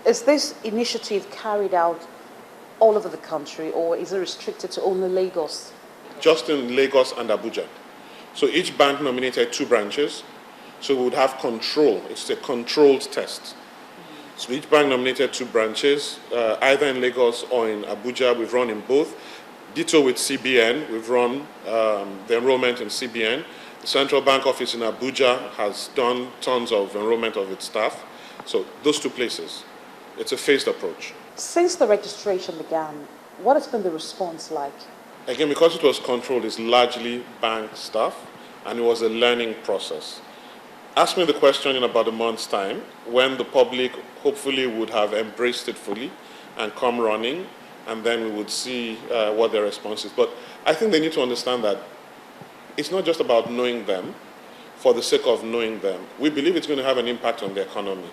Is this initiative carried out all over the country, or is it restricted to only Lagos? Just in Lagos and Abuja. So each bank nominated 2 branches, so we would have control. It's a controlled test. So each bank nominated 2 branches, either in Lagos or in Abuja. We've run in both. Ditto with CBN. We've run the enrollment in CBN. The Central Bank office in Abuja has done tons of enrollment of its staff. So those 2 places. It's a phased approach. Since the registration began, what has been the response like? Again, because it was controlled, it's largely bank staff, and it was a learning process. Ask me the question in about a month's time, when the public hopefully would have embraced it fully and come running, and then we would see what their response is. But I think they need to understand that it's not just about knowing them for the sake of knowing them. We believe it's going to have an impact on the economy.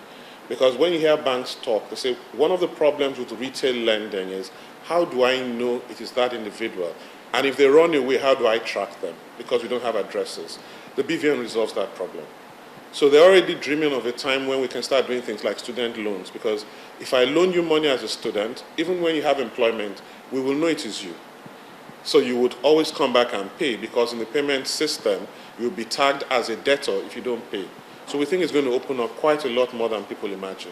Because when you hear banks talk, they say one of the problems with retail lending is, how do I know it is that individual? And if they run away, how do I track them? Because we don't have addresses. The BVN resolves that problem. So they're already dreaming of a time when we can start doing things like student loans. Because if I loan you money as a student, even when you have employment, we will know it is you. So you would always come back and pay, because in the payment system, you'll be tagged as a debtor if you don't pay. So we think it's going to open up quite a lot more than people imagine.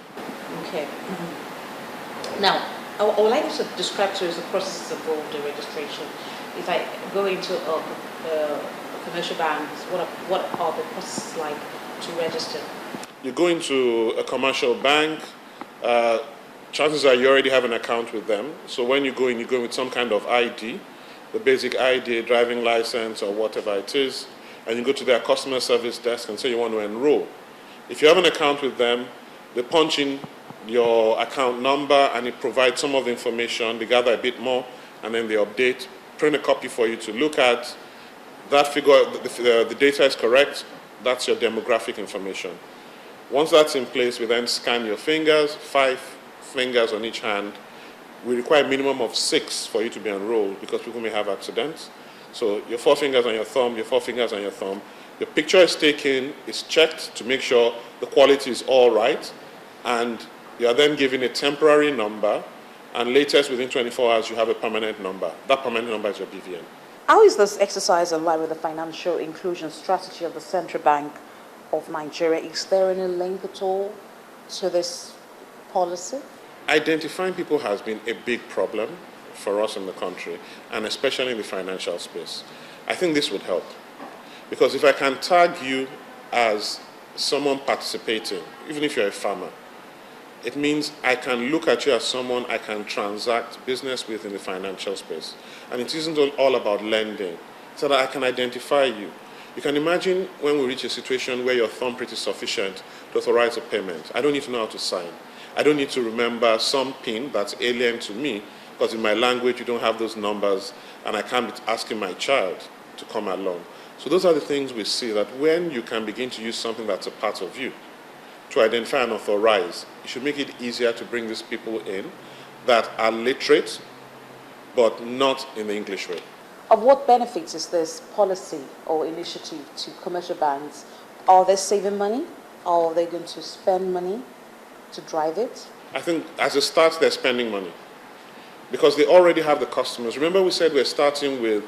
Okay. Now, I would like you to describe to us the processes involved in registration. If I go into a commercial bank, what are the processes like to register? You go into a commercial bank, chances are you already have an account with them. So when you go in with some kind of ID, the basic ID, driving license or whatever it is, and you go to their customer service desk and say you want to enroll. If you have an account with them, they punch in your account number and it provides some of the information. They gather a bit more and then they update, print a copy for you to look at. That figure, the data is correct. That's your demographic information. Once that's in place, we then scan your fingers, 5 fingers on each hand. We require a minimum of 6 for you to be enrolled because people may have accidents. So your 4 fingers on your thumb, your 4 fingers on your thumb. Your picture is taken, is checked to make sure the quality is all right, and you are then given a temporary number, and latest within 24 hours you have a permanent number. That permanent number is your BVN. How is this exercise in line with the financial inclusion strategy of the Central Bank of Nigeria? Is there any link at all to this policy? Identifying people has been a big problem for us in the country, and especially in the financial space. I think this would help. Because if I can tag you as someone participating, even if you're a farmer, it means I can look at you as someone I can transact business with in the financial space. And it isn't all about lending, so that I can identify you. You can imagine when we reach a situation where your thumbprint is sufficient to authorize a payment. I don't need to know how to sign. I don't need to remember some PIN that's alien to me, because in my language you don't have those numbers, and I can't be asking my child to come along. So those are the things we see, that when you can begin to use something that's a part of you to identify and authorize, you should make it easier to bring these people in that are literate, but not in the English way. Of what benefits is this policy or initiative to commercial banks? Are they saving money? Or are they going to spend money to drive it? I think as a start, they're spending money because they already have the customers. Remember we said we're starting with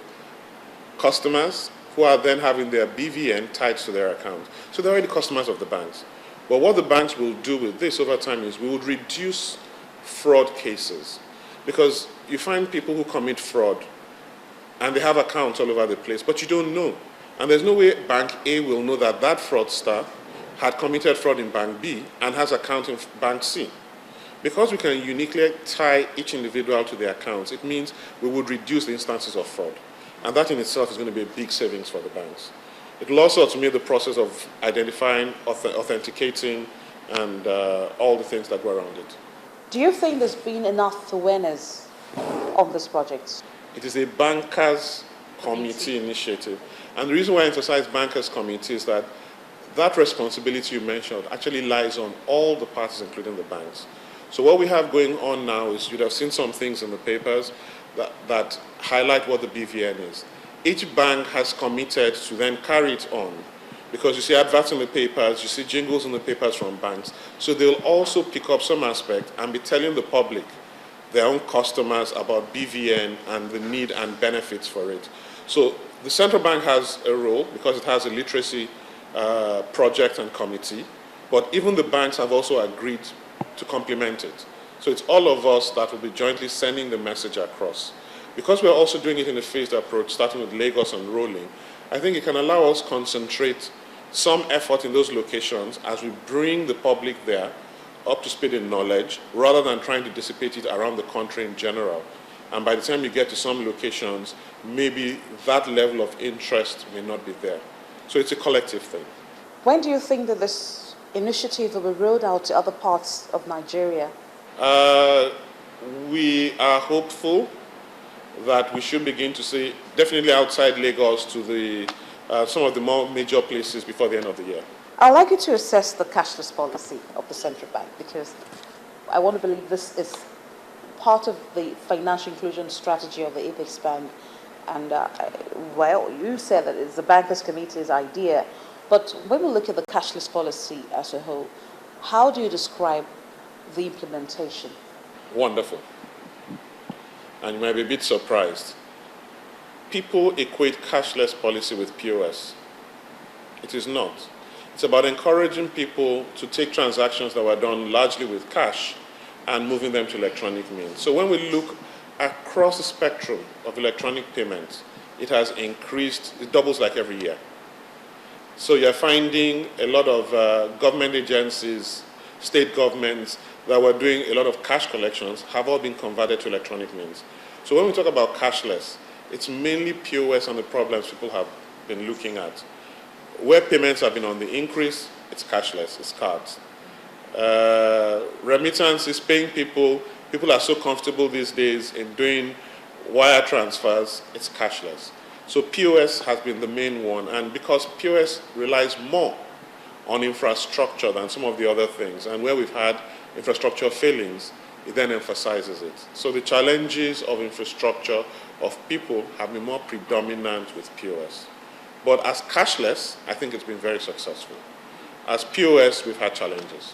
customers who are then having their BVN tied to their account. So they're already customers of the banks. But what the banks will do with this over time is we would reduce fraud cases, because you find people who commit fraud and they have accounts all over the place, but you don't know. And there's no way Bank A will know that that fraudster had committed fraud in Bank B and has account in Bank C. Because we can uniquely tie each individual to their accounts, it means we would reduce the instances of fraud. And that in itself is going to be a big savings for the banks. It will also automate the process of identifying, authenticating, and all the things that go around it. Do you think there's been enough awareness on this project? It is a bankers committee initiative. And the reason why I emphasize bankers committee is that that responsibility you mentioned actually lies on all the parties, including the banks. So what we have going on now is, you'd have seen some things in the papers that highlight what the BVN is. Each bank has committed to then carry it on, because you see adverts in the papers, you see jingles in the papers from banks. So they'll also pick up some aspect and be telling the public, their own customers, about BVN and the need and benefits for it. So the central bank has a role because it has a literacy project and committee, but even the banks have also agreed to complement it. So it's all of us that will be jointly sending the message across. Because we're also doing it in a phased approach, starting with Lagos and rolling, I think it can allow us to concentrate some effort in those locations as we bring the public there up to speed in knowledge, rather than trying to dissipate it around the country in general. And by the time you get to some locations, maybe that level of interest may not be there. So it's a collective thing. When do you think that this initiative will be rolled out to other parts of Nigeria? We are hopeful that we should begin to see, definitely outside Lagos, to the some of the more major places before the end of the year. I'd like you to assess the cashless policy of the central bank, because I want to believe this is part of the financial inclusion strategy of the Apex Bank. And, well, you said that it's the Bankers Committee's idea, but when we look at the cashless policy as a whole, how do you describe the implementation? Wonderful. And you might be a bit surprised. People equate cashless policy with POS. It is not. It's about encouraging people to take transactions that were done largely with cash and moving them to electronic means. So when we look across the spectrum of electronic payments, it has increased, it doubles like every year. So you're finding a lot of government agencies, state governments that were doing a lot of cash collections have all been converted to electronic means. So when we talk about cashless, it's mainly POS and the problems people have been looking at. Where payments have been on the increase, it's cashless, it's cards. Remittance is paying people. People are so comfortable these days in doing wire transfers, it's cashless. So POS has been the main one, and because POS relies more on infrastructure than some of the other things, and where we've had infrastructure failings, it then emphasizes it. So the challenges of infrastructure, of people, have been more predominant with POS. But as cashless, I think it's been very successful. As POS, we've had challenges.